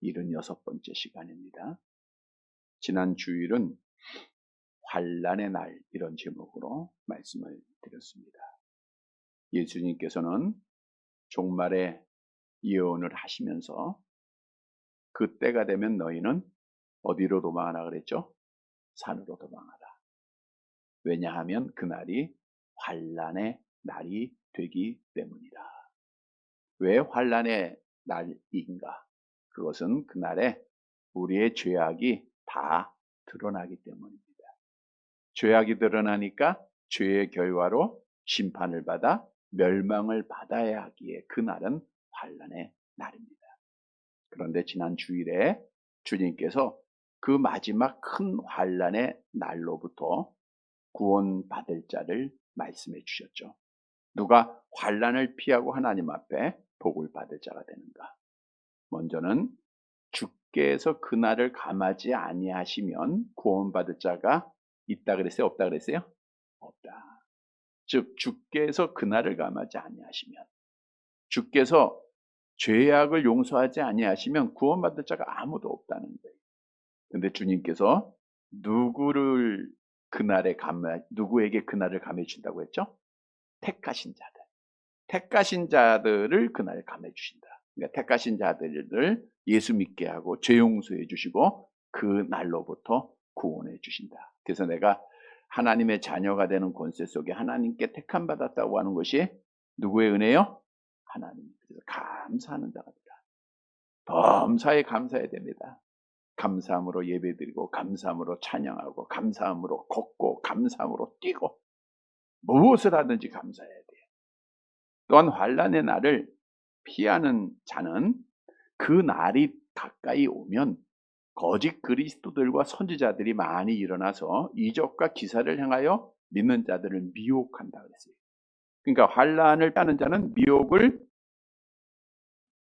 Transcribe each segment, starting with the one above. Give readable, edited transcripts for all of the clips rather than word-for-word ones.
76번째 시간입니다. 지난 주일은 환난의 날 이런 제목으로 말씀을 드렸습니다. 예수님께서는 종말에 예언을 하시면서 그때가 되면 너희는 어디로 도망하라 그랬죠? 산으로 도망하라. 왜냐하면 그날이 환난의 날이 되기 때문이다. 왜 환난의 날인가? 그것은 그날에 우리의 죄악이 다 드러나기 때문입니다. 죄악이 드러나니까 죄의 결과로 심판을 받아 멸망을 받아야 하기에 그날은 환난의 날입니다. 그런데 지난 주일에 주님께서 그 마지막 큰 환난의 날로부터 구원받을 자를 말씀해 주셨죠. 누가 환난을 피하고 하나님 앞에 복을 받을 자가 되는가? 먼저는 주께서 그날을 감하지 아니하시면 구원받을 자가 있다 그랬어요? 없다 그랬어요? 없다. 즉 주께서 그날을 감하지 아니하시면, 주께서 죄악을 용서하지 아니하시면 구원받을 자가 아무도 없다는 거예요. 그런데 주님께서 누구에게 그날을 감해 준다고 했죠? 택하신 자들. 택하신 자들을 그날에 감해 주신다. 그러니까 택하신 자들을 예수 믿게 하고 죄 용서해 주시고 그 날로부터 구원해 주신다. 그래서 내가 하나님의 자녀가 되는 권세 속에 하나님께 택함 받았다고 하는 것이 누구의 은혜요? 하나님. 그래서 감사하는 자가 되라. 범사에 감사해야 됩니다. 감사함으로 예배드리고 감사함으로 찬양하고 감사함으로 걷고 감사함으로 뛰고 무엇을 하든지 감사해야 돼요. 또한 환난의 날을 피하는 자는 그 날이 가까이 오면 거짓 그리스도들과 선지자들이 많이 일어나서 이적과 기사를 행하여 믿는 자들을 미혹한다 그랬어요. 그러니까 환난을 피하는 자는 미혹을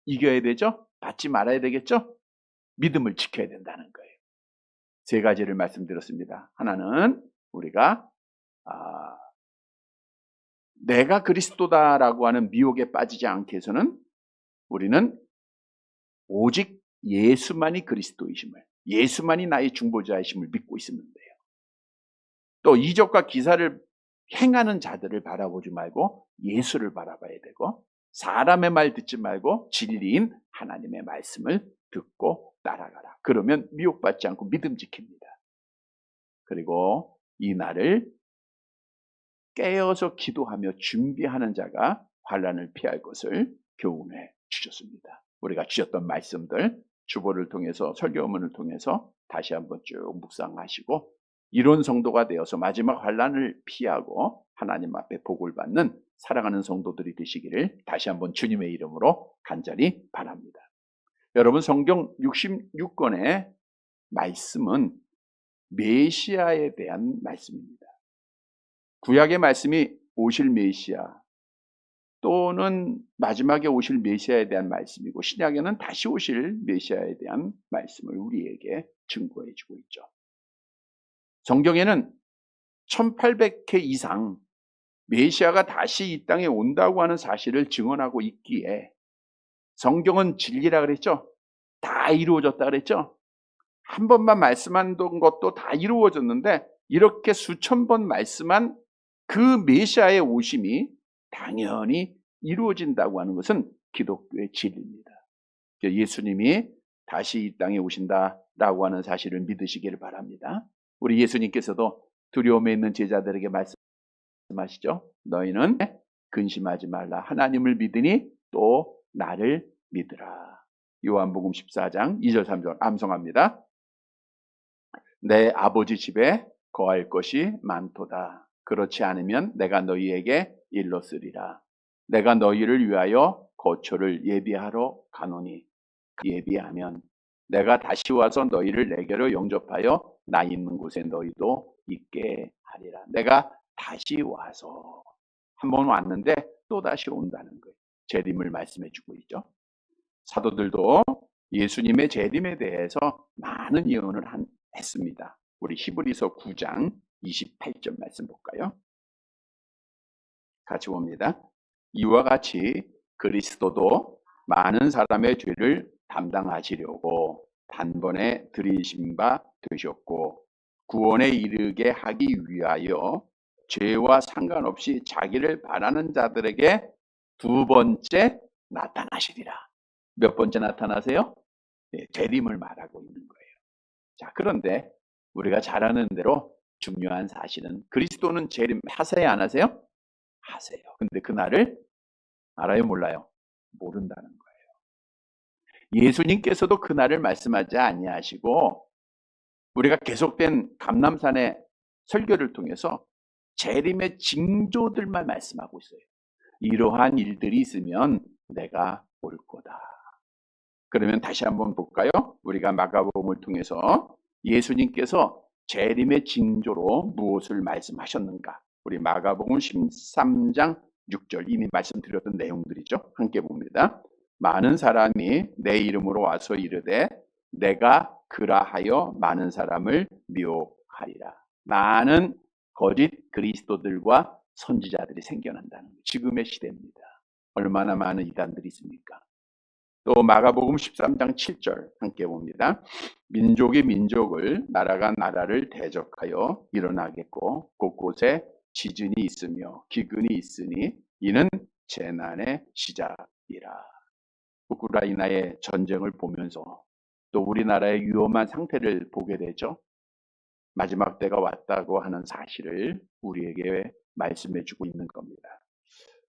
이겨야 되죠. 받지 말아야 되겠죠. 믿음을 지켜야 된다는 거예요. 세 가지를 말씀드렸습니다. 하나는 우리가 내가 그리스도다라고 하는 미혹에 빠지지 않게 해서는 우리는 오직 예수만이 그리스도이심을, 예수만이 나의 중보자이심을 믿고 있으면 돼요. 또 이적과 기사를 행하는 자들을 바라보지 말고 예수를 바라봐야 되고, 사람의 말 듣지 말고 진리인 하나님의 말씀을 듣고 따라가라. 그러면 미혹받지 않고 믿음 지킵니다. 그리고 이 날을 깨어서 기도하며 준비하는 자가 환난을 피할 것을 교훈해 주셨습니다. 우리가 주셨던 말씀들 주보를 통해서 설교문을 통해서 다시 한번 쭉 묵상하시고 이런 성도가 되어서 마지막 환난을 피하고 하나님 앞에 복을 받는 사랑하는 성도들이 되시기를 다시 한번 주님의 이름으로 간절히 바랍니다. 여러분, 성경 66권의 말씀은 메시아에 대한 말씀입니다. 구약의 말씀이 오실 메시아 또는 마지막에 오실 메시아에 대한 말씀이고, 신약에는 다시 오실 메시아에 대한 말씀을 우리에게 증거해 주고 있죠. 성경에는 1800회 이상 메시아가 다시 이 땅에 온다고 하는 사실을 증언하고 있기에 성경은 진리라 그랬죠. 다 이루어졌다 그랬죠. 한 번만 말씀한 것도 다 이루어졌는데 이렇게 수천 번 말씀한 그 메시아의 오심이 당연히 이루어진다고 하는 것은 기독교의 진리입니다. 예수님이 다시 이 땅에 오신다라고 하는 사실을 믿으시기를 바랍니다. 우리 예수님께서도 두려움에 있는 제자들에게 말씀하시죠. 너희는 근심하지 말라. 하나님을 믿으니 또 나를 믿으라. 요한복음 14장 2절 3절 암송합니다. 내 아버지 집에 거할 것이 많도다. 그렇지 않으면 내가 너희에게 일렀으리라. 내가 너희를 위하여 거처를 예비하러 가노니 예비하면 내가 다시 와서 너희를 내게로 영접하여 나 있는 곳에 너희도 있게 하리라. 내가 다시 와서 한 번 왔는데 또 다시 온다는 거예요. 재림을 말씀해 주고 있죠. 사도들도 예수님의 재림에 대해서 많은 예언을 했습니다. 우리 히브리서 9장 28절 말씀 볼까요? 같이 봅니다. 이와 같이 그리스도도 많은 사람의 죄를 담당하시려고 단번에 들이신 바 되셨고 구원에 이르게 하기 위하여 죄와 상관없이 자기를 바라는 자들에게 두 번째 나타나시리라. 몇 번째 나타나세요? 네, 재림을 말하고 있는 거예요. 자, 그런데 우리가 잘 아는 대로 중요한 사실은 그리스도는 재림 하세요, 안 하세요? 하세요. 근데 그날을 알아요, 몰라요? 모른다는 거예요. 예수님께서도 그날을 말씀하지 아니하시고 우리가 계속된 감람산의 설교를 통해서 재림의 징조들만 말씀하고 있어요. 이러한 일들이 있으면 내가 올 거다. 그러면 다시 한번 볼까요? 우리가 마가복음을 통해서 예수님께서 재림의 징조로 무엇을 말씀하셨는가? 우리 마가복음 13장 6절 이미 말씀드렸던 내용들이죠. 함께 봅니다. 많은 사람이 내 이름으로 와서 이르되 내가 그라하여 많은 사람을 미혹하리라. 많은 거짓 그리스도들과 선지자들이 생겨난다는 거예요. 지금의 시대입니다. 얼마나 많은 이단들이 있습니까? 또 마가복음 13장 7절 함께 봅니다. 민족이 민족을 나라가 나라를 대적하여 일어나겠고 곳곳에 지진이 있으며 기근이 있으니 이는 재난의 시작이라. 우크라이나의 전쟁을 보면서 또 우리나라의 위험한 상태를 보게 되죠. 마지막 때가 왔다고 하는 사실을 우리에게 말씀해 주고 있는 겁니다.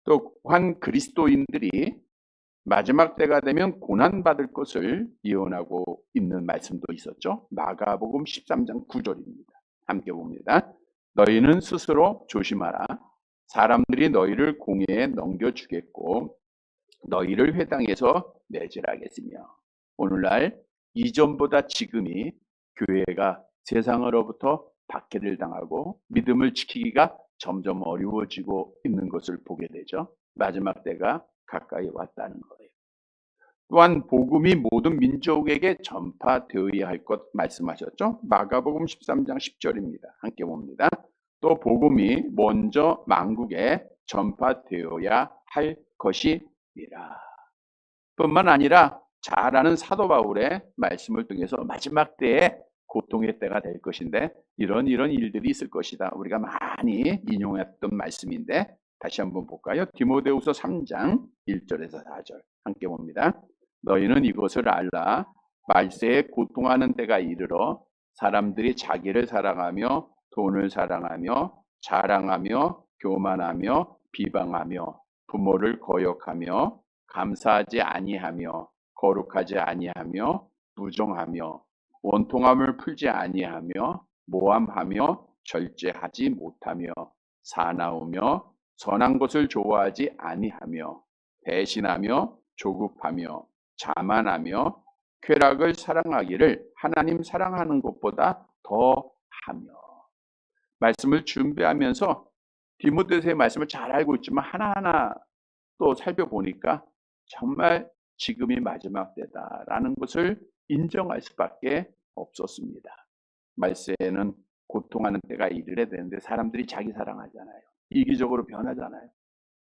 또한 그리스도인들이 마지막 때가 되면 고난받을 것을 예언하고 있는 말씀도 있었죠. 마가복음 13장 9절입니다. 함께 봅니다. 너희는 스스로 조심하라. 사람들이 너희를 공회에 넘겨주겠고 너희를 회당에서 매질하겠으며. 오늘날 이전보다 지금이 교회가 세상으로부터 박해를 당하고 믿음을 지키기가 점점 어려워지고 있는 것을 보게 되죠. 마지막 때가 가까이 왔다는 거예요. 또한 복음이 모든 민족에게 전파되어야 할 것 말씀하셨죠. 마가복음 13장 10절입니다. 함께 봅니다. 또 복음이 먼저 만국에 전파되어야 할 것이니라. 뿐만 아니라 잘 아는 사도 바울의 말씀을 통해서 마지막 때에 고통의 때가 될 것인데 이런 일들이 있을 것이다. 우리가 많이 인용했던 말씀인데 다시 한번 볼까요? 디모데후서 3장 1절에서 4절 함께 봅니다. 너희는 이것을 알라. 말세에 고통하는 때가 이르러 사람들이 자기를 사랑하며 돈을 사랑하며 자랑하며 교만하며 비방하며 부모를 거역하며 감사하지 아니하며 거룩하지 아니하며 부정하며 원통함을 풀지 아니하며 모함하며 절제하지 못하며 사나우며 선한 것을 좋아하지 아니하며 배신하며 조급하며 자만하며 쾌락을 사랑하기를 하나님 사랑하는 것보다 더하며. 말씀을 준비하면서 디모데서의 말씀을 잘 알고 있지만 하나하나 또 살펴보니까 정말 지금이 마지막 때다라는 것을 인정할 수밖에 없었습니다. 말세에는 고통하는 때가 이르게 되는데 사람들이 자기 사랑하잖아요. 이기적으로 변하잖아요.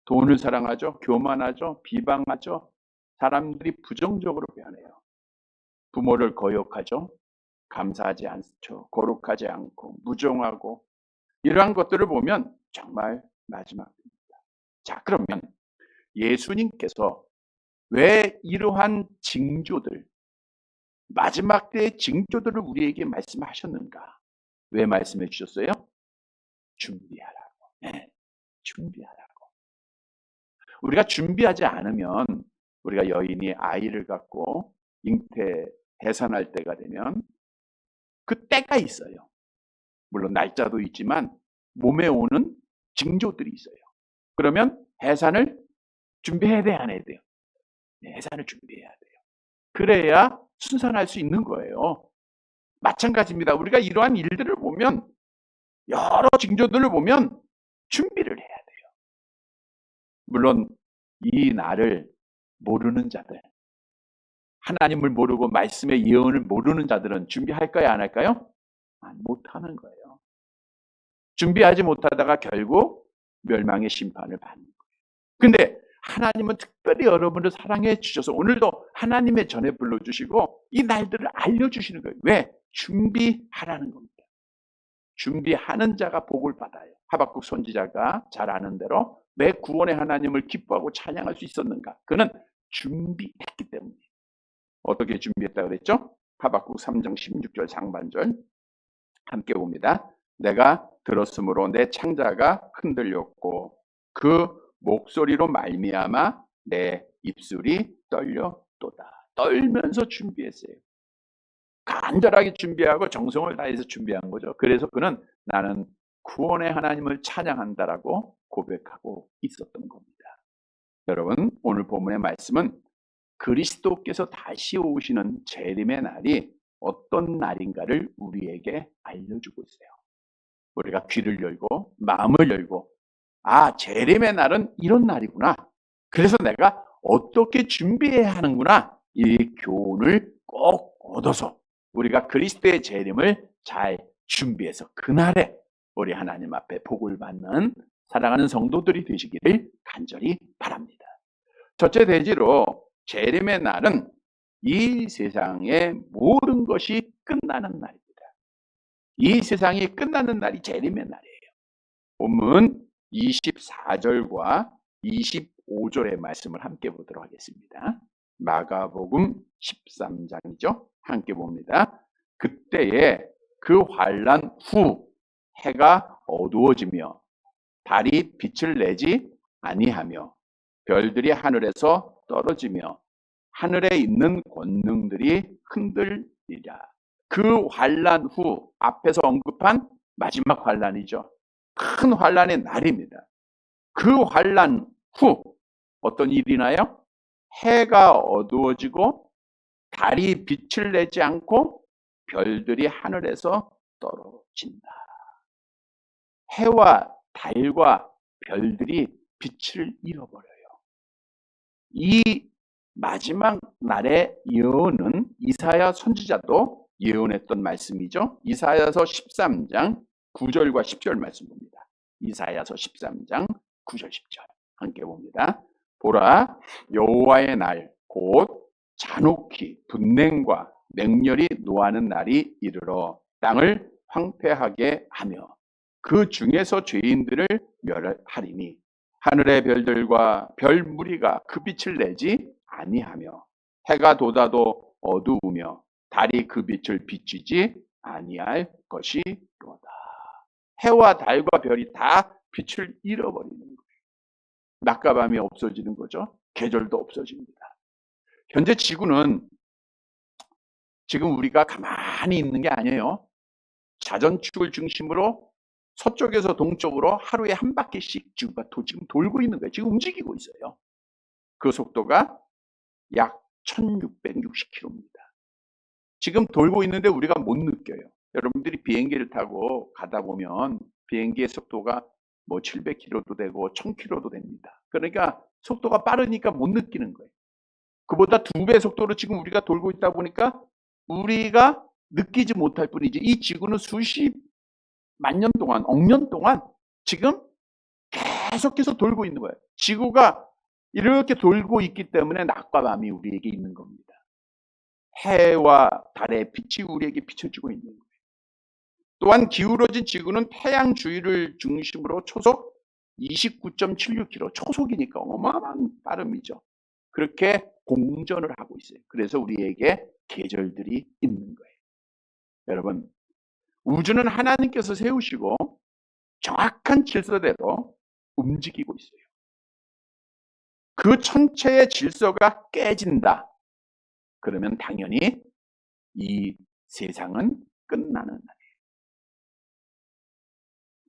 돈을 사랑하죠. 교만하죠. 비방하죠. 사람들이 부정적으로 변해요. 부모를 거역하죠. 감사하지 않죠. 거룩하지 않고 무정하고 이러한 것들을 보면 정말 마지막입니다. 자, 그러면 예수님께서 왜 이러한 징조들, 마지막 때의 징조들을 우리에게 말씀하셨는가? 왜 말씀해 주셨어요? 준비하라고. 네, 준비하라고. 우리가 준비하지 않으면 우리가 여인이 아이를 갖고 잉태 해산할 때가 되면 그 때가 있어요. 물론 날짜도 있지만 몸에 오는 징조들이 있어요. 그러면 해산을 준비해야 돼, 안 해야 돼요? 네, 해산을 준비해야 돼요. 그래야 순산할 수 있는 거예요. 마찬가지입니다. 우리가 이러한 일들을 보면 여러 징조들을 보면 준비를 해야 돼요. 물론 이 날을 모르는 자들, 하나님을 모르고 말씀의 예언을 모르는 자들은 준비할까요, 안 할까요? 못하는 거예요. 준비하지 못하다가 결국 멸망의 심판을 받는 거예요. 근데 하나님은 특별히 여러분을 사랑해 주셔서 오늘도 하나님의 전에 불러주시고 이 날들을 알려주시는 거예요. 왜? 준비하라는 겁니다. 준비하는 자가 복을 받아요. 하박국 선지자가 잘 아는 대로 왜 구원의 하나님을 기뻐하고 찬양할 수 있었는가? 그는 준비했기 때문이에요. 어떻게 준비했다고 그랬죠? 하박국 3장 16절 상반절 함께 봅니다. 내가 들었으므로 내 창자가 흔들렸고 그 목소리로 말미암아 내 입술이 떨렸도다. 떨면서 준비했어요. 간절하게 준비하고 정성을 다해서 준비한 거죠. 그래서 그는 나는 구원의 하나님을 찬양한다라고 고백하고 있었던 겁니다. 여러분, 오늘 본문의 말씀은 그리스도께서 다시 오시는 재림의 날이 어떤 날인가를 우리에게 알려주고 있어요. 우리가 귀를 열고 마음을 열고 재림의 날은 이런 날이구나. 그래서 내가 어떻게 준비해야 하는구나. 이 교훈을 꼭 얻어서 우리가 그리스도의 재림을 잘 준비해서 그날에 우리 하나님 앞에 복을 받는 사랑하는 성도들이 되시기를 간절히 바랍니다. 첫째 대지로 재림의 날은 이 세상의 모든 것이 끝나는 날입니다. 이 세상이 끝나는 날이 재림의 날이에요. 본문 24절과 25절의 말씀을 함께 보도록 하겠습니다. 마가복음 13장이죠. 함께 봅니다. 그때에 그 환난 후 해가 어두워지며 달이 빛을 내지 아니하며 별들이 하늘에서 떨어지며 하늘에 있는 권능들이 흔들리라. 그 환난 후 앞에서 언급한 마지막 환난이죠. 큰 환난의 날입니다. 그 환난 후 어떤 일이 나요? 해가 어두워지고 달이 빛을 내지 않고 별들이 하늘에서 떨어진다. 해와 달과 별들이 빛을 잃어버려요. 이 마지막 날의 예언은 이사야 선지자도 예언했던 말씀이죠. 이사야서 13장 9절과 10절 말씀 봅니다. 이사야서 13장 9절 10절 함께 봅니다. 보라, 여호와의 날 곧 잔혹히 분냉과 맹렬히 노하는 날이 이르러 땅을 황폐하게 하며 그 중에서 죄인들을 멸하리니 하늘의 별들과 별 무리가 그 빛을 내지 아니하며 해가 돋아도 어두우며 달이 그 빛을 비추지 아니할 것이로다. 해와 달과 별이 다 빛을 잃어버리는 거예요. 낮과 밤이 없어지는 거죠. 계절도 없어집니다. 현재 지구는 지금 우리가 가만히 있는 게 아니에요. 자전축을 중심으로 서쪽에서 동쪽으로 하루에 한 바퀴씩 지구가 지금 돌고 있는 거예요. 지금 움직이고 있어요. 그 속도가 약 1660km입니다. 지금 돌고 있는데 우리가 못 느껴요. 여러분들이 비행기를 타고 가다 보면 비행기의 속도가 700km도 되고 1000km도 됩니다. 그러니까 속도가 빠르니까 못 느끼는 거예요. 그보다 2배 속도로 지금 우리가 돌고 있다 보니까 우리가 느끼지 못할 뿐이지 이 지구는 수십만 년 동안, 억년 동안 지금 계속해서 돌고 있는 거예요. 지구가 이렇게 돌고 있기 때문에 낮과 밤이 우리에게 있는 겁니다. 해와 달의 빛이 우리에게 비춰지고 있는 거예요. 또한 기울어진 지구는 태양 주위를 중심으로 초속 29.76km, 초속이니까 어마어마한 빠름이죠. 그렇게 공전을 하고 있어요. 그래서 우리에게 계절들이 있는 거예요. 여러분, 우주는 하나님께서 세우시고 정확한 질서대로 움직이고 있어요. 그 전체의 질서가 깨진다. 그러면 당연히 이 세상은 끝나는 날이에요.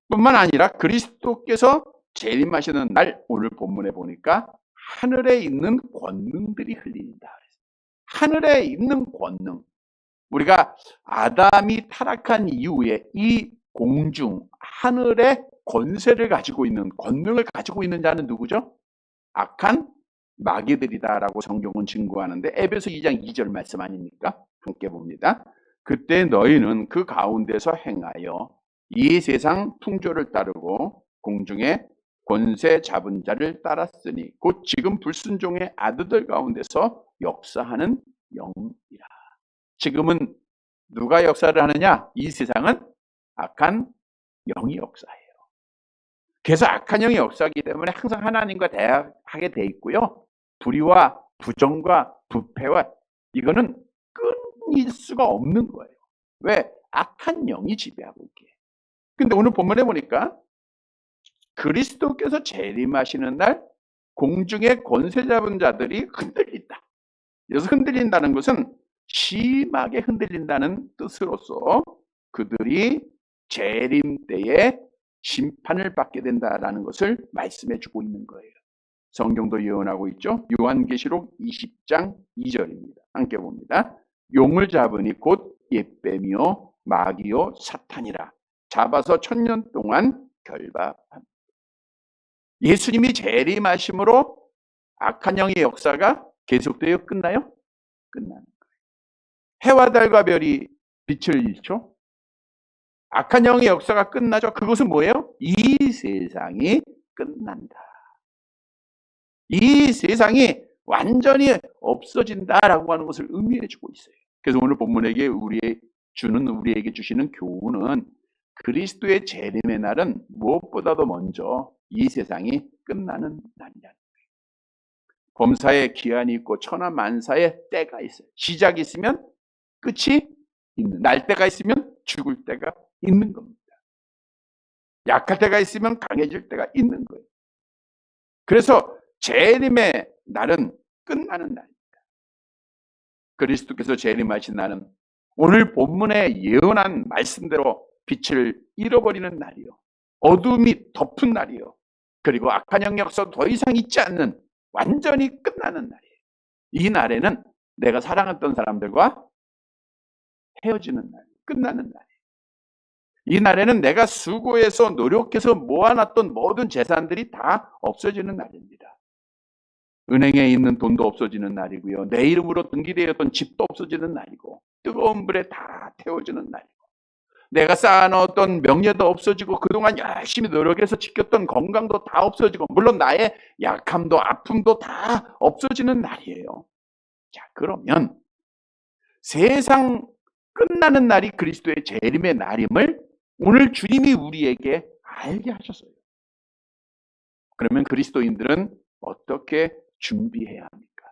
뿐만 아니라 그리스도께서 재림하시는 날, 오늘 본문에 보니까 하늘에 있는 권능들이 흘린다. 하늘에 있는 권능. 우리가 아담이 타락한 이후에 이 공중, 하늘의 권세를 가지고 있는, 권능을 가지고 있는 자는 누구죠? 악한 마귀들이다라고 성경은 증거하는데 에베소 2장 2절 말씀 아닙니까? 함께 봅니다. 그때 너희는 그 가운데서 행하여 이 세상 풍조를 따르고 공중의 권세 잡은 자를 따랐으니 곧 지금 불순종의 아들들 가운데서 역사하는 영이라. 지금은 누가 역사를 하느냐? 이 세상은 악한 영이 역사해요. 그래서 악한 영이 역사하기 때문에 항상 하나님과 대항하게 돼 있고요. 불의와 부정과 부패와 이거는 끊일 수가 없는 거예요. 왜? 악한 영이 지배하고 있기에. 근데 오늘 본문에 보니까 그리스도께서 재림하시는 날 공중의 권세 잡은 자들이 흔들린다. 그래서 흔들린다는 것은 심하게 흔들린다는 뜻으로서 그들이 재림 때에 심판을 받게 된다라는 것을 말씀해 주고 있는 거예요. 성경도 예언하고 있죠. 요한계시록 20장 2절입니다. 함께 봅니다. 용을 잡으니 곧 옛뱀이요 마귀요 사탄이라 잡아서 1000년 동안 결박합니다. 예수님이 재림하심으로 악한 영의 역사가 계속되어 끝나요? 끝나는 거예요. 해와 달과 별이 빛을 잃죠. 악한 영의 역사가 끝나죠. 그것은 뭐예요? 이 세상이 끝난다. 이 세상이 완전히 없어진다라고 하는 것을 의미해 주고 있어요. 그래서 오늘 본문에게 우리에게 주시는 교훈은 그리스도의 재림의 날은 무엇보다도 먼저 이 세상이 끝나는 날이라는 거예요. 범사에 기한이 있고 천하만사의 때가 있어요. 시작이 있으면 끝이 있는, 날 때가 있으면 죽을 때가 있는 겁니다. 약할 때가 있으면 강해질 때가 있는 거예요. 그래서 재림의 날은 끝나는 날입니다. 그리스도께서 재림하신 날은 오늘 본문에 예언한 말씀대로 빛을 잃어버리는 날이요, 어둠이 덮은 날이요, 그리고 악한 영역서 더 이상 있지 않는 완전히 끝나는 날이에요. 이 날에는 내가 사랑했던 사람들과 헤어지는 날, 끝나는 날이에요. 이 날에는 내가 수고해서 노력해서 모아놨던 모든 재산들이 다 없어지는 날입니다. 은행에 있는 돈도 없어지는 날이고요. 내 이름으로 등기되었던 집도 없어지는 날이고, 뜨거운 불에 다 태워지는 날이고, 내가 쌓아놓았던 명예도 없어지고, 그동안 열심히 노력해서 지켰던 건강도 다 없어지고, 물론 나의 약함도 아픔도 다 없어지는 날이에요. 자, 그러면 세상 끝나는 날이 그리스도의 재림의 날임을 오늘 주님이 우리에게 알게 하셨어요. 그러면 그리스도인들은 어떻게 준비해야 합니까?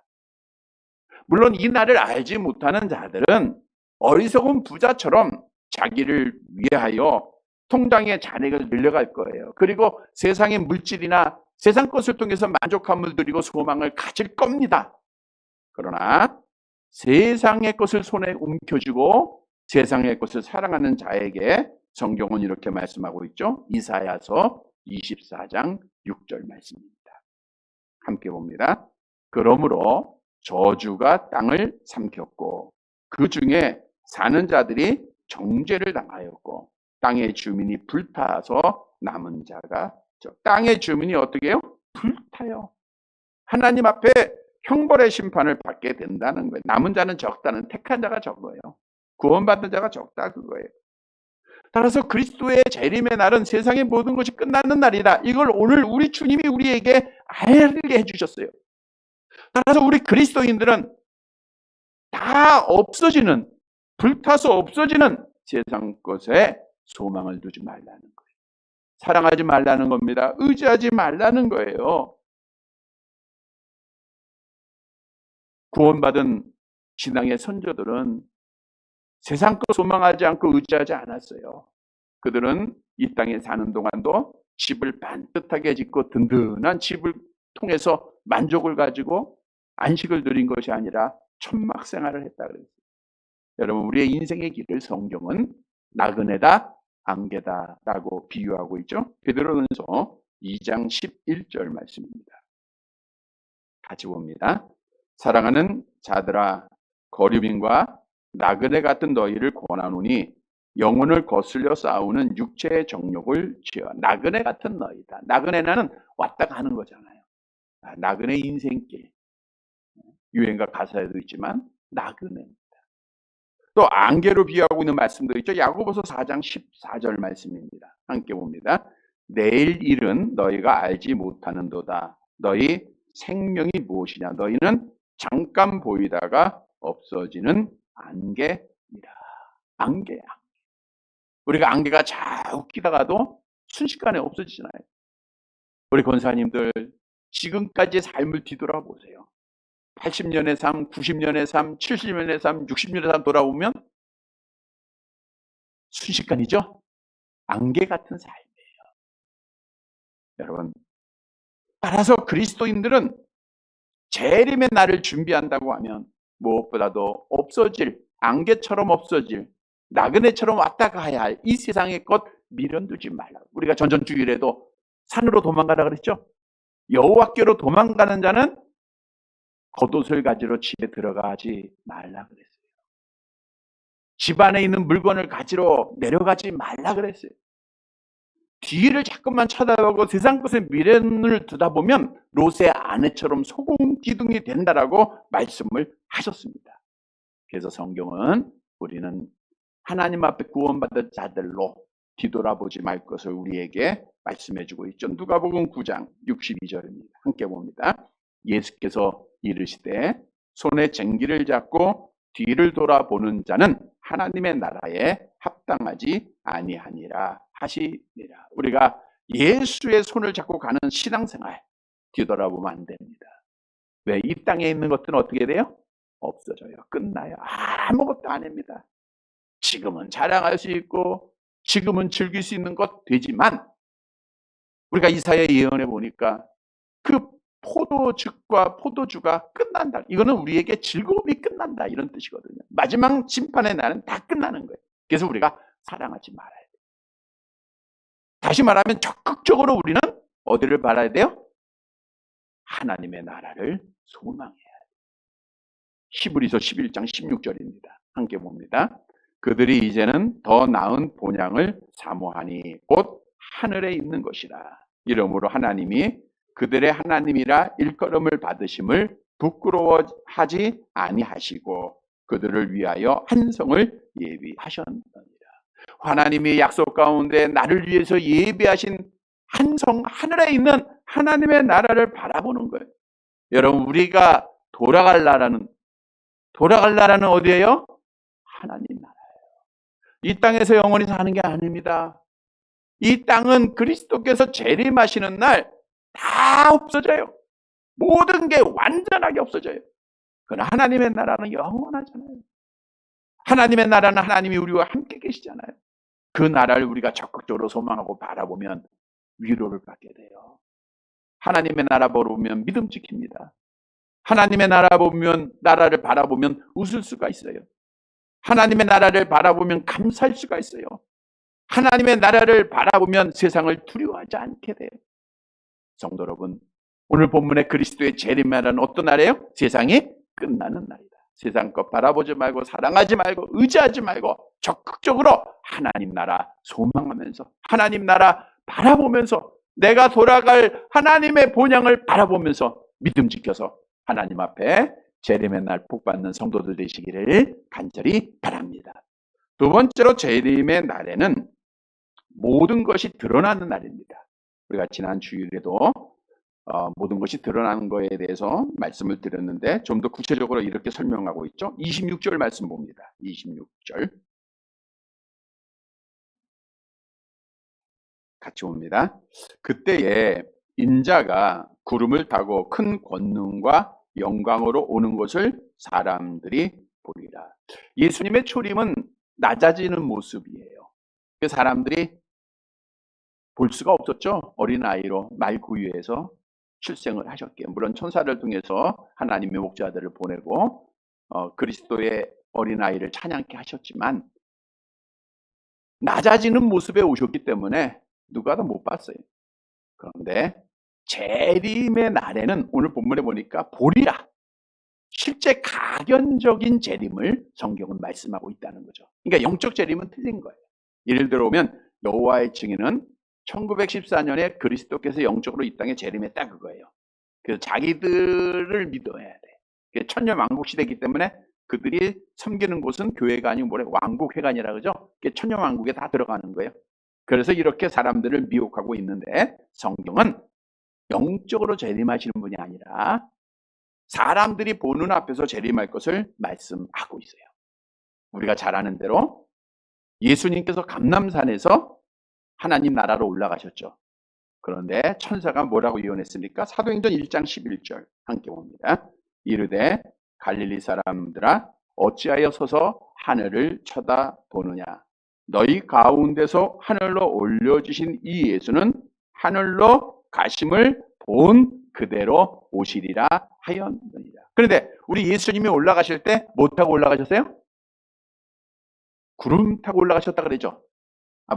물론 이 날을 알지 못하는 자들은 어리석은 부자처럼 자기를 위하여 통장에 잔액을 늘려갈 거예요. 그리고 세상의 물질이나 세상 것을 통해서 만족함을 누리고 소망을 가질 겁니다. 그러나 세상의 것을 손에 움켜쥐고 세상의 것을 사랑하는 자에게 성경은 이렇게 말씀하고 있죠. 이사야서 24장 6절 말씀입니다. 함께 봅니다. 그러므로 저주가 땅을 삼켰고 그 중에 사는 자들이 정죄를 당하였고 땅의 주민이 불타서 남은 자가 땅의 주민이 어떻게 해요? 불타요. 하나님 앞에 형벌의 심판을 받게 된다는 거예요. 남은 자는 적다는, 택한 자가 적어요. 구원받은 자가 적다 그거예요. 따라서 그리스도의 재림의 날은 세상의 모든 것이 끝나는 날이다. 이걸 오늘 우리 주님이 우리에게 알게 해주셨어요. 따라서 우리 그리스도인들은 다 없어지는, 불타서 없어지는 세상 것에 소망을 두지 말라는 거예요. 사랑하지 말라는 겁니다. 의지하지 말라는 거예요. 구원받은 신앙의 선조들은 세상 것 소망하지 않고 의지하지 않았어요. 그들은 이 땅에 사는 동안도 집을 반듯하게 짓고 든든한 집을 통해서 만족을 가지고 안식을 누린 것이 아니라 천막 생활을 했다 그랬어요. 여러분, 우리의 인생의 길을 성경은 나그네다 안개다라고 비유하고 있죠. 베드로전서 2장 11절 말씀입니다. 같이 봅니다. 사랑하는 자들아, 거류민과 나그네 같은 너희를 권하노니 영혼을 거슬려 싸우는 육체의 정욕을 지어. 나그네 같은 너희다. 나그네는 왔다 가는 거잖아요. 나그네 인생길. 유행가 가사에도 있지만 나그네입니다. 또 안개로 비유하고 있는 말씀도 있죠. 야고보서 4장 14절 말씀입니다. 함께 봅니다. 내일 일은 너희가 알지 못하는도다. 너희 생명이 무엇이냐? 너희는 잠깐 보이다가 없어지는 안개니라. 안개야. 우리가 안개가 자욱 끼다가도 순식간에 없어지잖아요. 우리 권사님들 지금까지의 삶을 뒤돌아보세요. 80년의 삶, 90년의 삶, 70년의 삶, 60년의 삶 돌아보면 순식간이죠? 안개 같은 삶이에요. 여러분, 따라서 그리스도인들은 재림의 날을 준비한다고 하면 무엇보다도 없어질, 안개처럼 없어질, 나그네처럼 왔다 가야 할 이 세상의 것 미련두지 말라. 우리가 전전주일에도 산으로 도망가라 그랬죠? 여호와께로 도망가는 자는 겉옷을 가지러 집에 들어가지 말라 그랬어요. 집 안에 있는 물건을 가지러 내려가지 말라 그랬어요. 뒤를 자꾸만 쳐다보고 세상 것에 미련을 두다 보면 롯의 아내처럼 소금 기둥이 된다라고 말씀을 하셨습니다. 그래서 성경은 우리는 하나님 앞에 구원받은 자들로 뒤돌아보지 말 것을 우리에게 말씀해주고 있죠. 누가복음 9장 62절입니다. 함께 봅니다. 예수께서 이르시되 손에 쟁기를 잡고 뒤를 돌아보는 자는 하나님의 나라에 합당하지 아니하니라 하시니라. 우리가 예수의 손을 잡고 가는 신앙생활 뒤돌아보면 안 됩니다. 왜? 이 땅에 있는 것들은 어떻게 돼요? 없어져요. 끝나요. 아무것도 아닙니다. 지금은 자랑할 수 있고 지금은 즐길 수 있는 것 되지만 우리가 이사야 예언해 보니까 그 포도즙과 포도주가 끝난다. 이거는 우리에게 즐거움이 끝난다 이런 뜻이거든요. 마지막 심판의 날은 다 끝나는 거예요. 그래서 우리가 사랑하지 말아야 돼요. 다시 말하면 적극적으로 우리는 어디를 바라야 돼요? 하나님의 나라를 소망해야 돼요. 히브리서 11장 16절입니다. 함께 봅니다. 그들이 이제는 더 나은 본향을 사모하니 곧 하늘에 있는 것이라. 이러므로 하나님이 그들의 하나님이라 일컬음을 받으심을 부끄러워하지 아니하시고 그들을 위하여 한 성을 예비하셨느니라. 하나님이 약속 가운데 나를 위해서 예비하신 한 성, 하늘에 있는 하나님의 나라를 바라보는 거예요. 여러분, 우리가 돌아갈 나라는 어디예요? 하나님 나라예요. 이 땅에서 영원히 사는 게 아닙니다. 이 땅은 그리스도께서 재림하시는 날 다 없어져요. 모든 게 완전하게 없어져요. 그러나 하나님의 나라는 영원하잖아요. 하나님의 나라는 하나님이 우리와 함께 계시잖아요. 그 나라를 우리가 적극적으로 소망하고 바라보면 위로를 받게 돼요. 하나님의 나라 보면 믿음 지킵니다. 하나님의 나라를 바라보면 웃을 수가 있어요. 하나님의 나라를 바라보면 감사할 수가 있어요. 하나님의 나라를 바라보면 세상을 두려워하지 않게 돼요. 성도 여러분, 오늘 본문의 그리스도의 재림날은 어떤 날이에요? 세상이 끝나는 날이다. 세상 것 바라보지 말고 사랑하지 말고 의지하지 말고 적극적으로 하나님 나라 소망하면서 하나님 나라 바라보면서 내가 돌아갈 하나님의 본향을 바라보면서 믿음 지켜서 하나님 앞에 재림의 날 복받는 성도들 되시기를 간절히 바랍니다. 두 번째로 재림의 날에는 모든 것이 드러나는 날입니다. 우리가 지난 주일에도 모든 것이 드러나는 것에 대해서 말씀을 드렸는데 좀 더 구체적으로 이렇게 설명하고 있죠. 26절 말씀 봅니다. 26절 같이 봅니다. 그때에 인자가 구름을 타고 큰 권능과 영광으로 오는 것을 사람들이 보리라. 예수님의 초림은 낮아지는 모습이에요. 그 사람들이 볼 수가 없었죠. 어린아이로 말구유에서 출생을 하셨기에. 물론 천사를 통해서 하나님의 목자들을 보내고 그리스도의 어린아이를 찬양케 하셨지만 낮아지는 모습에 오셨기 때문에 누가 더 못 봤어요. 그런데 재림의 날에는 오늘 본문에 보니까 보리라. 실제 가견적인 재림을 성경은 말씀하고 있다는 거죠. 그러니까 영적 재림은 틀린 거예요. 예를 들어보면 여호와의 증인은 1914년에 그리스도께서 영적으로 이 땅에 재림했다 그거예요. 그래서 자기들을 믿어야 돼. 천년왕국 시대이기 때문에 그들이 섬기는 곳은 교회가 아니고 뭐래 왕국회관이라 그러죠. 천년왕국에 다 들어가는 거예요. 그래서 이렇게 사람들을 미혹하고 있는데, 성경은 영적으로 재림하시는 분이 아니라 사람들이 보는 앞에서 재림할 것을 말씀하고 있어요. 우리가 잘 아는 대로 예수님께서 감람산에서 하나님 나라로 올라가셨죠. 그런데 천사가 뭐라고 예언했습니까? 사도행전 1장 11절 함께 봅니다. 이르되 갈릴리 사람들아 어찌하여 서서 하늘을 쳐다보느냐. 너희 가운데서 하늘로 올려주신 이 예수는 하늘로 가심을 본 그대로 오시리라 하였느니라. 그런데 우리 예수님이 올라가실 때 뭐 타고 올라가셨어요? 구름 타고 올라가셨다 그러죠.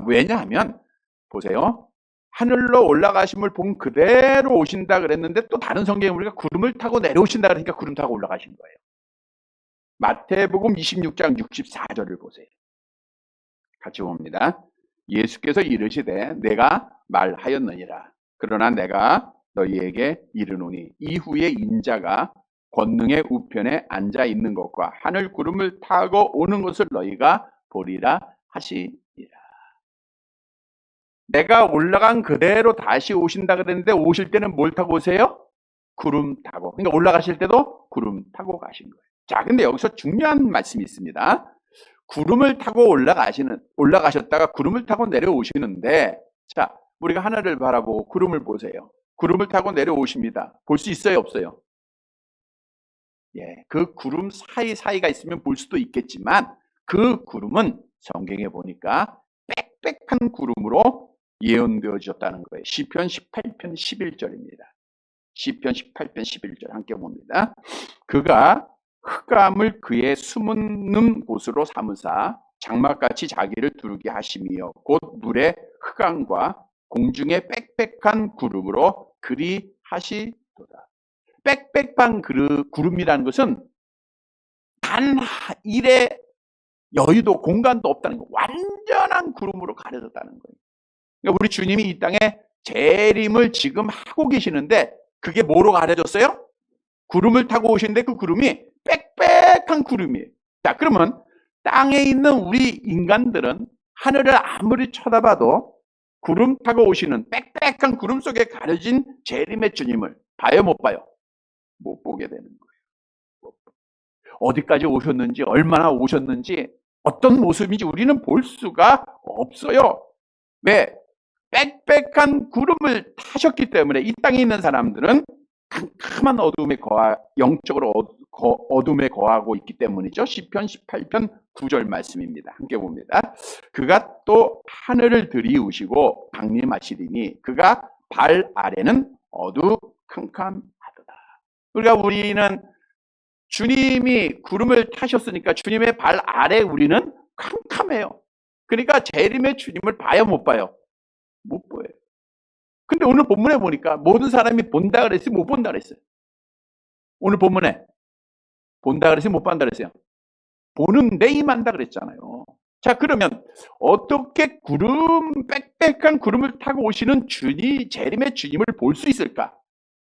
왜냐하면 보세요. 하늘로 올라가심을 본 그대로 오신다 그랬는데, 또 다른 성경에 우리가 구름을 타고 내려오신다 그러니까 구름 타고 올라가신 거예요. 마태복음 26장 64절을 보세요. 같이 봅니다. 예수께서 이르시되 내가 말하였느니라. 그러나 내가 너희에게 이르노니 이후에 인자가 권능의 우편에 앉아 있는 것과 하늘 구름을 타고 오는 것을 너희가 보리라 하시니라. 내가 올라간 그대로 다시 오신다 그랬는데, 오실 때는 뭘 타고 오세요? 구름 타고. 그러니까 올라가실 때도 구름 타고 가신 거예요. 자, 근데 여기서 중요한 말씀이 있습니다. 구름을 타고 올라가셨다가 구름을 타고 내려오시는데, 자, 우리가 하늘을 바라보고 구름을 보세요. 구름을 타고 내려오십니다. 볼 수 있어요, 없어요? 예, 그 구름 사이가 있으면 볼 수도 있겠지만, 그 구름은 성경에 보니까 빽빽한 구름으로 예언되어졌다는 거예요. 시편 18편 11절입니다. 시편 18편 11절 함께 봅니다. 그가 흑암을 그의 숨는 곳으로 삼으사 장막같이 자기를 두르게 하심이여 곧 물의 흑암과 공중의 빽빽한 구름으로 그리하시도다. 빽빽한 구름이라는 것은 단 일의 여유도 공간도 없다는 거예요. 완전한 구름으로 가려졌다는 거예요. 그러니까 우리 주님이 이 땅에 재림을 지금 하고 계시는데, 그게 뭐로 가려졌어요? 구름을 타고 오시는데 그 구름이 빽빽한 구름이에요. 자, 그러면 땅에 있는 우리 인간들은 하늘을 아무리 쳐다봐도 구름 타고 오시는 빽빽한 구름 속에 가려진 재림의 주님을 봐요, 못 봐요? 못 보게 되는 거예요. 어디까지 오셨는지, 얼마나 오셨는지, 어떤 모습인지 우리는 볼 수가 없어요. 왜? 빽빽한 구름을 타셨기 때문에 이 땅에 있는 사람들은 캄캄한 어둠에 영적으로 어둠에 거하고 있기 때문이죠. 시편 18편 9절 말씀입니다. 함께 봅니다. 그가 또 하늘을 들이우시고 강림하시리니 그가 발 아래는 어두컴컴하도다. 그러니까 우리는 주님이 구름을 타셨으니까 주님의 발 아래 우리는 캄캄해요. 그러니까 재림의 주님을 봐요, 못 봐요? 못 보여요. 근데 오늘 본문에 보니까 모든 사람이 본다 그랬어요, 못 본다 그랬어요? 오늘 본문에 본다 그랬어요, 못 본다 그랬어요? 보는데 임한다 그랬잖아요. 자, 그러면 어떻게 빽빽한 구름을 타고 오시는 재림의 주님을 볼 수 있을까?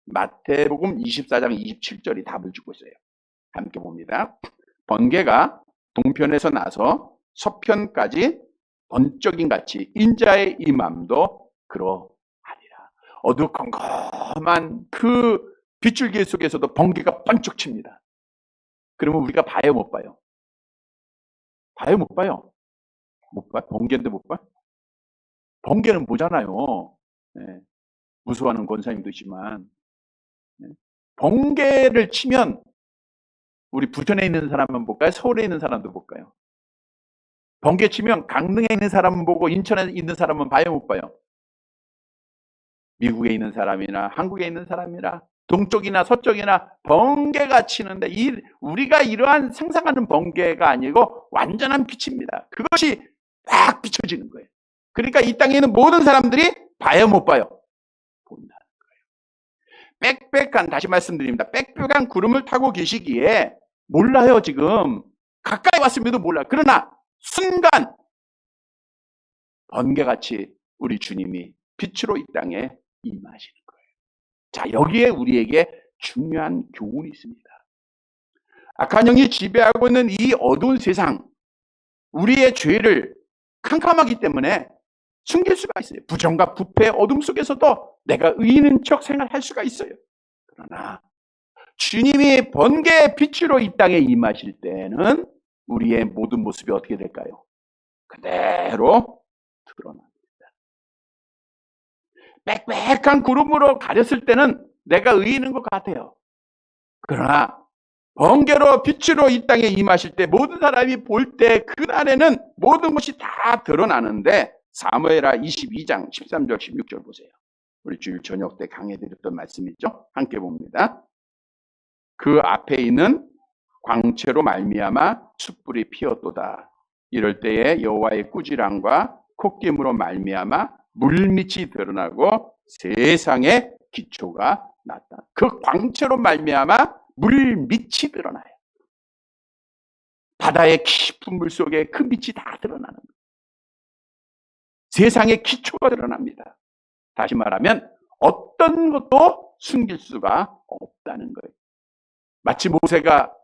마태복음 24장 27절이 답을 주고 있어요. 함께 봅니다. 번개가 동편에서 나서 서편까지 번쩍인 같이 인자의 임함도 그러하리라. 어두컴컴한 그 빗줄기 속에서도 번개가 번쩍 칩니다. 그러면 우리가 봐요, 못 봐요? 봐요, 못 봐요? 못 봐요? 번개인데 못 봐요? 번개는 보잖아요. 네. 무서워하는 권사님도 있지만, 네. 번개를 치면 우리 부천에 있는 사람만 볼까요? 서울에 있는 사람도 볼까요? 번개 치면 강릉에 있는 사람은 보고 인천에 있는 사람은 봐요, 못 봐요? 미국에 있는 사람이나 한국에 있는 사람이나 동쪽이나 서쪽이나 번개가 치는데, 우리가 이러한 상상하는 번개가 아니고 완전한 빛입니다. 그것이 막 비춰지는 거예요. 그러니까 이 땅에 있는 모든 사람들이 봐요, 못 봐요? 본다는 거예요. 빽빽한, 다시 말씀드립니다. 빽빽한 구름을 타고 계시기에 몰라요. 지금 가까이 왔음에도 몰라요. 그러나 순간 번개같이 우리 주님이 빛으로 이 땅에 임하시는 거예요. 자, 여기에 우리에게 중요한 교훈이 있습니다. 악한 영이 지배하고 있는 이 어두운 세상, 우리의 죄를 캄캄하기 때문에 숨길 수가 있어요. 부정과 부패의 어둠 속에서도 내가 의인인 척 생활할 수가 있어요. 그러나 주님이 번개의 빛으로 이 땅에 임하실 때는 우리의 모든 모습이 어떻게 될까요? 그대로 드러납니다. 빽빽한 구름으로 가렸을 때는 내가 의인인 것 같아요. 그러나 번개로 빛으로 이 땅에 임하실 때 모든 사람이 볼 때 그날에는 모든 것이 다 드러나는데, 사무엘하 22장 13절 16절 보세요. 우리 주일 저녁 때 강해드렸던 말씀이죠. 함께 봅니다. 그 앞에 있는 광채로 말미암아 숯불이 피었도다. 이럴 때에 여호와의 꾸지람과 콧김으로 말미암아 물밑이 드러나고 세상의 기초가 났다. 그 광채로 말미암아 물밑이 드러나요. 바다의 깊은 물 속에 그 밑이 다 드러나는 거예요. 세상의 기초가 드러납니다. 다시 말하면 어떤 것도 숨길 수가 없다는 거예요. 마치 모세가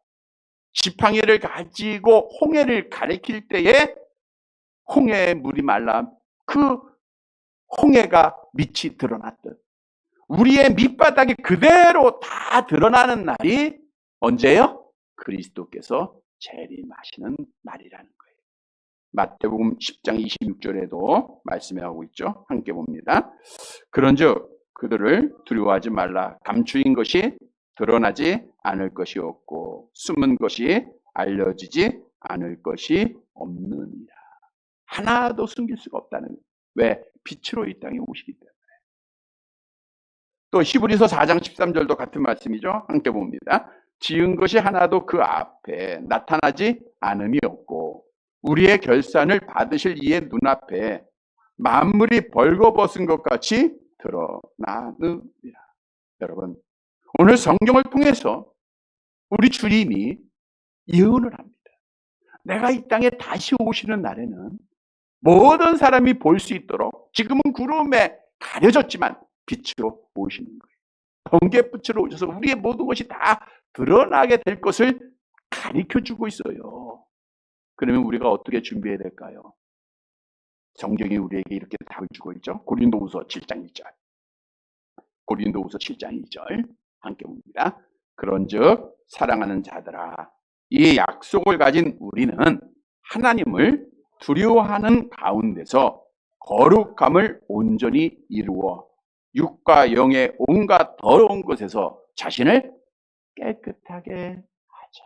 지팡이를 가지고 홍해를 가리킬 때에 홍해의 물이 말라 그 홍해가 밑이 드러났듯, 우리의 밑바닥이 그대로 다 드러나는 날이 언제예요? 그리스도께서 재림하시는 날이라는 거예요. 마태복음 10장 26절에도 말씀하고 있죠. 함께 봅니다. 그런즉 그들을 두려워하지 말라. 감추인 것이 드러나지 않을 것이 없고 숨은 것이 알려지지 않을 것이 없느니라. 하나도 숨길 수가 없다는 거예요. 왜? 빛으로 이 땅에 오시기 때문에. 또 히브리서 4장 13절도 같은 말씀이죠. 함께 봅니다. 지은 것이 하나도 그 앞에 나타나지 않음이 없고 우리의 결산을 받으실 이의 눈앞에 만물이 벌거벗은 것 같이 드러나느니라. 여러분, 오늘 성경을 통해서 우리 주님이 예언을 합니다. 내가 이 땅에 다시 오시는 날에는 모든 사람이 볼 수 있도록, 지금은 구름에 가려졌지만 빛으로 오시는 거예요. 번개빛으로 오셔서 우리의 모든 것이 다 드러나게 될 것을 가르쳐주고 있어요. 그러면 우리가 어떻게 준비해야 될까요? 성경이 우리에게 이렇게 답을 주고 있죠. 고린도후서 7장 1절. 고린도후서 7장 2절 함께 봅니다. 그런즉 사랑하는 자들아, 이 약속을 가진 우리는 하나님을 두려워하는 가운데서 거룩함을 온전히 이루어 육과 영의 온갖 더러운 것에서 자신을 깨끗하게 하자.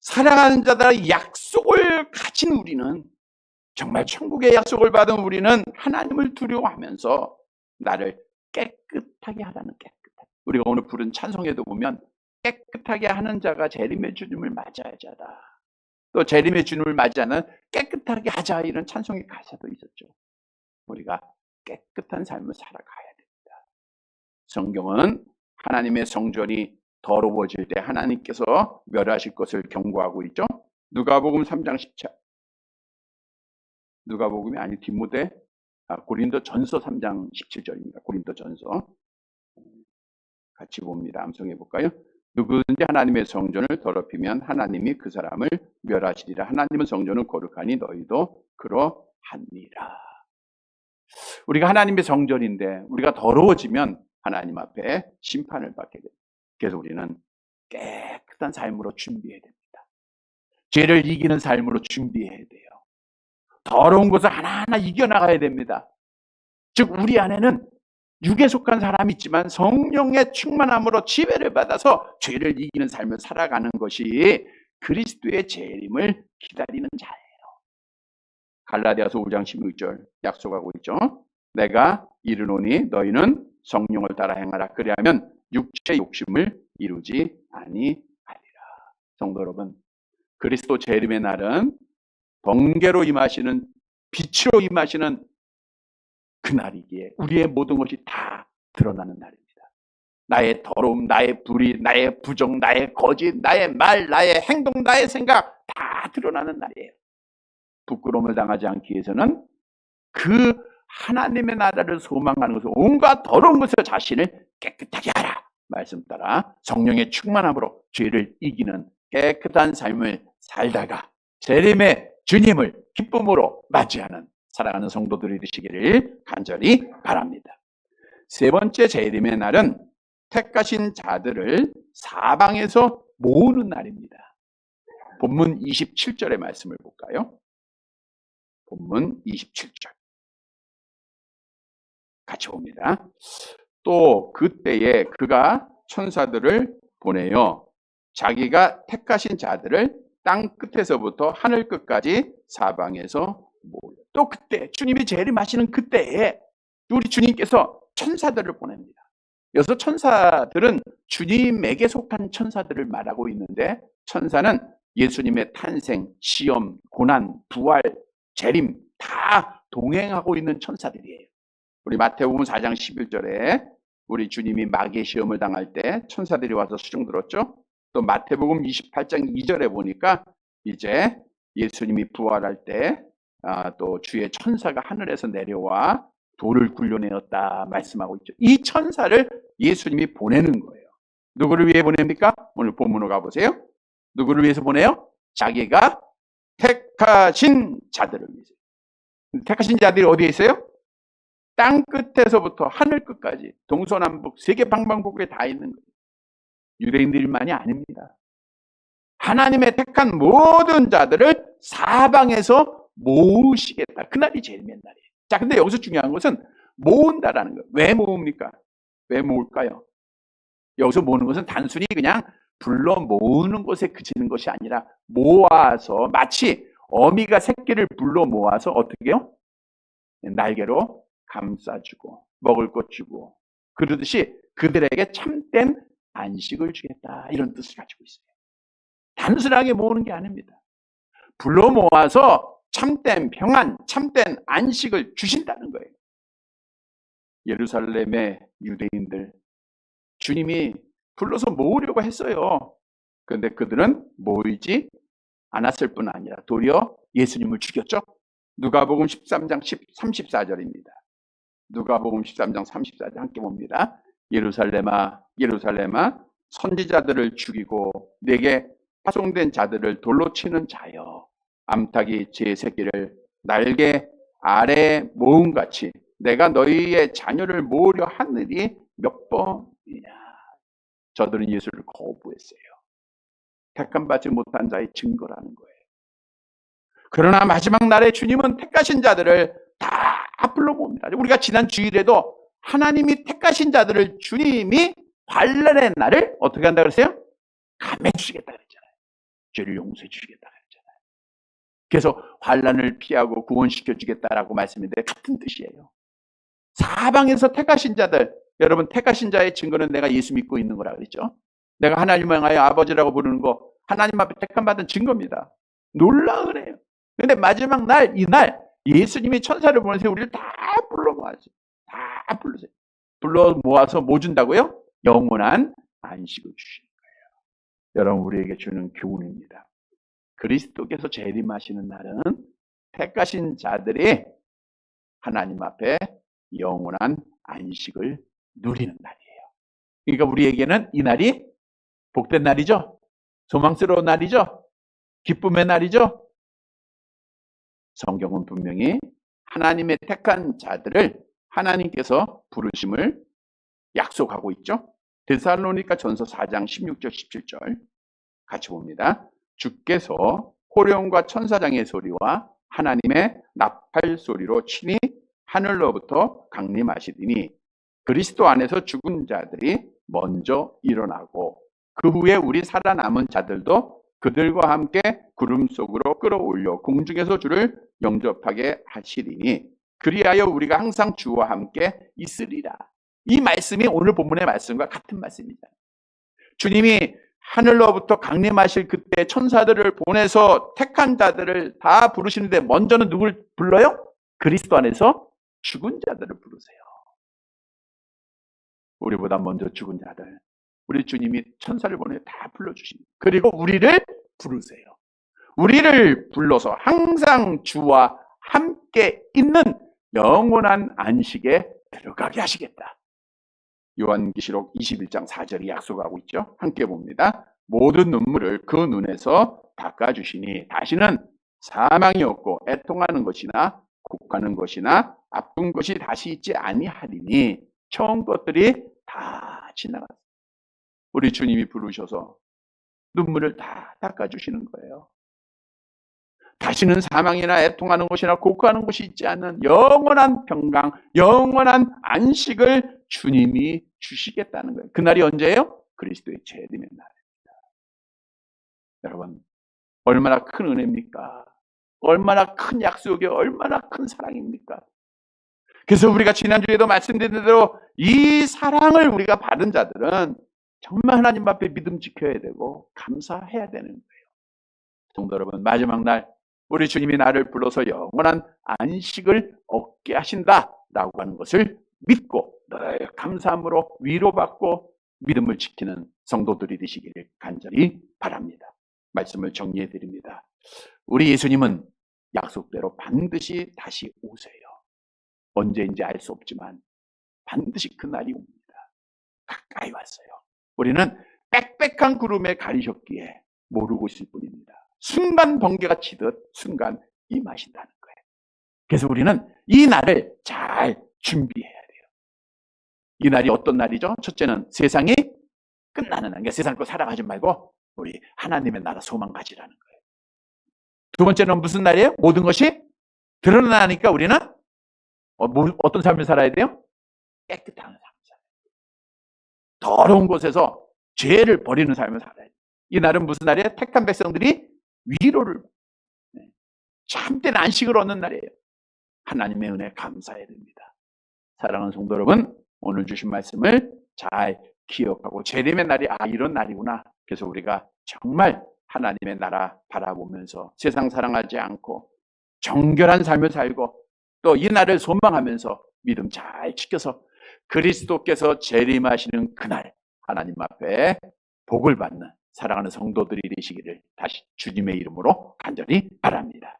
사랑하는 자들아, 약속을 가진 우리는, 정말 천국의 약속을 받은 우리는 하나님을 두려워하면서 나를 깨끗하게 하라는, 깨끗하게. 우리가 오늘 부른 찬송에도 보면 깨끗하게 하는 자가 재림의 주님을 맞이할 자다. 또 재림의 주님을 맞이하는 깨끗하게 하자, 이런 찬송의 가사도 있었죠. 우리가 깨끗한 삶을 살아가야 됩니다. 성경은 하나님의 성전이 더러워질 때 하나님께서 멸하실 것을 경고하고 있죠. 누가복음 3장 17. 누가복음이 아니 디모데, 고린도전서 3장 17절입니다. 고린도전서 같이 봅니다. 암송해 볼까요? 누구든지 하나님의 성전을 더럽히면 하나님이 그 사람을 멸하시리라. 하나님은 성전은 거룩하니 너희도 그러하니라. 우리가 하나님의 성전인데 우리가 더러워지면 하나님 앞에 심판을 받게 됩니다. 그래서 우리는 깨끗한 삶으로 준비해야 됩니다. 죄를 이기는 삶으로 준비해야 돼요. 더러운 것을 하나하나 이겨나가야 됩니다. 즉 우리 안에는 육에 속한 사람이 있지만 성령의 충만함으로 지배를 받아서 죄를 이기는 삶을 살아가는 것이 그리스도의 재림을 기다리는 자예요. 갈라디아서 5장 16절 약속하고 있죠. 내가 이르노니 너희는 성령을 따라 행하라. 그리하면 육체의 욕심을 이루지 아니하리라. 성도 여러분, 그리스도 재림의 날은 번개로 임하시는, 빛으로 임하시는 그날이기에 우리의 모든 것이 다 드러나는 날입니다. 나의 더러움, 나의 불의, 나의 부정, 나의 거짓, 나의 말, 나의 행동, 나의 생각 다 드러나는 날이에요. 부끄러움을 당하지 않기 위해서는 그 하나님의 나라를 소망하는 것을, 온갖 더러운 것을 자신을 깨끗하게 하라 말씀 따라 성령의 충만함으로 죄를 이기는 깨끗한 삶을 살다가 재림의 주님을 기쁨으로 맞이하는 사랑하는 성도들이 되시기를 간절히 바랍니다. 세 번째 재림의 날은 택하신 자들을 사방에서 모으는 날입니다. 본문 27절의 말씀을 볼까요? 본문 27절 같이 봅니다. 또 그때에 그가 천사들을 보내어 자기가 택하신 자들을 땅 끝에서부터 하늘 끝까지 사방에서 모여. 또 그때 주님이 재림하시는 그때에 우리 주님께서 천사들을 보냅니다. 여기서 천사들은 주님에게 속한 천사들을 말하고 있는데, 천사는 예수님의 탄생, 시험, 고난, 부활, 재림 다 동행하고 있는 천사들이에요. 우리 마태복음 4장 11절에 우리 주님이 마귀의 시험을 당할 때 천사들이 와서 수종 들었죠. 또 마태복음 28장 2절에 보니까 이제 예수님이 부활할 때 또 주의 천사가 하늘에서 내려와 돌을 굴려내었다 말씀하고 있죠. 이 천사를 예수님이 보내는 거예요. 누구를 위해 보냅니까? 오늘 본문으로 가보세요. 누구를 위해서 보내요? 자기가 택하신 자들을 위해서. 택하신 자들이 어디에 있어요? 땅 끝에서부터 하늘 끝까지 동서남북 세계 방방곡곡에 다 있는 거예요. 유대인들만이 아닙니다. 하나님의 택한 모든 자들을 사방에서 모으시겠다. 그날이 재림의 날이에요. 자, 근데 여기서 중요한 것은 모은다라는 거예요. 왜 모읍니까? 왜 모을까요? 여기서 모으는 것은 단순히 그냥 불러 모으는 것에 그치는 것이 아니라 모아서 마치 어미가 새끼를 불러 모아서 어떻게 해요? 날개로 감싸주고 먹을 것 주고 그러듯이 그들에게 참된 안식을 주겠다, 이런 뜻을 가지고 있어요. 단순하게 모으는 게 아닙니다. 불러 모아서 참된 평안, 참된 안식을 주신다는 거예요. 예루살렘의 유대인들 주님이 불러서 모으려고 했어요. 그런데 그들은 모이지 않았을 뿐 아니라 도리어 예수님을 죽였죠. 누가복음 13장 34절입니다. 누가복음 13장 34절 함께 봅니다. 예루살렘아 예루살렘아 선지자들을 죽이고 내게 파송된 자들을 돌로 치는 자여, 암탉이 제 새끼를 날개 아래에 모음같이 내가 너희의 자녀를 모으려 하늘이 몇 번이냐. 저들은 예수를 거부했어요. 택함 받지 못한 자의 증거라는 거예요. 그러나 마지막 날에 주님은 택하신 자들을 다 불러 모읍니다. 우리가 지난 주일에도 하나님이 택하신 자들을 주님이 환난의 날을 어떻게 한다 그랬어요? 감해 주시겠다 그랬잖아요. 죄를 용서해 주시겠다 그랬잖아요. 그래서 환난을 피하고 구원시켜 주겠다라고 말씀인데 같은 뜻이에요. 사방에서 택하신 자들, 여러분 택하신 자의 증거는 내가 예수 믿고 있는 거라 그랬죠. 내가 하나님을 향하여 아버지라고 부르는 거 하나님 앞에 택함 받은 증거입니다. 놀라우네요. 그런데 마지막 날, 이날 예수님이 천사를 보내서 우리를 다 불러 모아서 다 불러세요. 불러 모아서 뭐 준다고요? 영원한 안식을 주시는 거예요. 여러분, 우리에게 주는 교훈입니다. 그리스도께서 재림하시는 날은 택하신 자들이 하나님 앞에 영원한 안식을 누리는 날이에요. 그러니까 우리에게는 이 날이 복된 날이죠. 소망스러운 날이죠. 기쁨의 날이죠. 성경은 분명히 하나님의 택한 자들을 하나님께서 부르심을 약속하고 있죠. 데살로니가 전서 4장 16절 17절 같이 봅니다. 주께서 호령과 천사장의 소리와 하나님의 나팔 소리로 친히 하늘로부터 강림하시더니 그리스도 안에서 죽은 자들이 먼저 일어나고 그 후에 우리 살아남은 자들도 그들과 함께 구름 속으로 끌어올려 공중에서 주를 영접하게 하시리니 그리하여 우리가 항상 주와 함께 있으리라. 이 말씀이 오늘 본문의 말씀과 같은 말씀입니다. 주님이 하늘로부터 강림하실 그때 천사들을 보내서 택한 자들을 다 부르시는데 먼저는 누굴 불러요? 그리스도 안에서 죽은 자들을 부르세요. 우리보다 먼저 죽은 자들, 우리 주님이 천사를 보내 다 불러주십니다. 그리고 우리를 부르세요. 우리를 불러서 항상 주와 함께 있는 영원한 안식에 들어가게 하시겠다. 요한계시록 21장 4절이 약속하고 있죠. 함께 봅니다. 모든 눈물을 그 눈에서 닦아주시니 다시는 사망이 없고 애통하는 것이나 곡하는 것이나 아픈 것이 다시 있지 아니하리니 처음 것들이 다 지나갔어요. 우리 주님이 부르셔서 눈물을 다 닦아주시는 거예요. 다시는 사망이나 애통하는 것이나 곡하는 것이 있지 않는 영원한 평강, 영원한 안식을 주님이 주시겠다는 거예요. 그날이 언제예요? 그리스도의 재림의 날입니다. 여러분, 얼마나 큰 은혜입니까? 얼마나 큰 약속이, 얼마나 큰 사랑입니까? 그래서 우리가 지난주에도 말씀드린 대로 이 사랑을 우리가 받은 자들은 정말 하나님 앞에 믿음 지켜야 되고 감사해야 되는 거예요. 성도 여러분, 마지막 날 우리 주님이 나를 불러서 영원한 안식을 얻게 하신다라고 하는 것을 믿고 늘 감사함으로 위로받고 믿음을 지키는 성도들이 되시기를 간절히 바랍니다. 말씀을 정리해 드립니다. 우리 예수님은 약속대로 반드시 다시 오세요. 언제인지 알 수 없지만 반드시 그날이 옵니다. 가까이 왔어요. 우리는 빽빽한 구름에 가리셨기에 모르고 있을 뿐입니다. 순간 번개가 치듯 순간 임하신다는 거예요. 그래서 우리는 이 날을 잘 준비해야 돼요. 이 날이 어떤 날이죠? 첫째는 세상이 끝나는 날. 그러니까 세상을 살아가지 말고 우리 하나님의 나라 소망 가지라는 거예요. 두 번째는 무슨 날이에요? 모든 것이 드러나니까 우리는 어떤 삶을 살아야 돼요? 깨끗한 삶을 살아야 돼요. 더러운 곳에서 죄를 버리는 삶을 살아야 돼요. 이 날은 무슨 날이에요? 택한 백성들이 위로를, 참된 안식을 얻는 날이에요. 하나님의 은혜 감사해야 됩니다. 사랑하는 성도 여러분, 오늘 주신 말씀을 잘 기억하고 재림의 날이 이런 날이구나. 그래서 우리가 정말 하나님의 나라 바라보면서 세상 사랑하지 않고 정결한 삶을 살고 또 이 날을 소망하면서 믿음 잘 지켜서 그리스도께서 재림하시는 그날 하나님 앞에 복을 받는 사랑하는 성도들이 되시기를 다시 주님의 이름으로 간절히 바랍니다.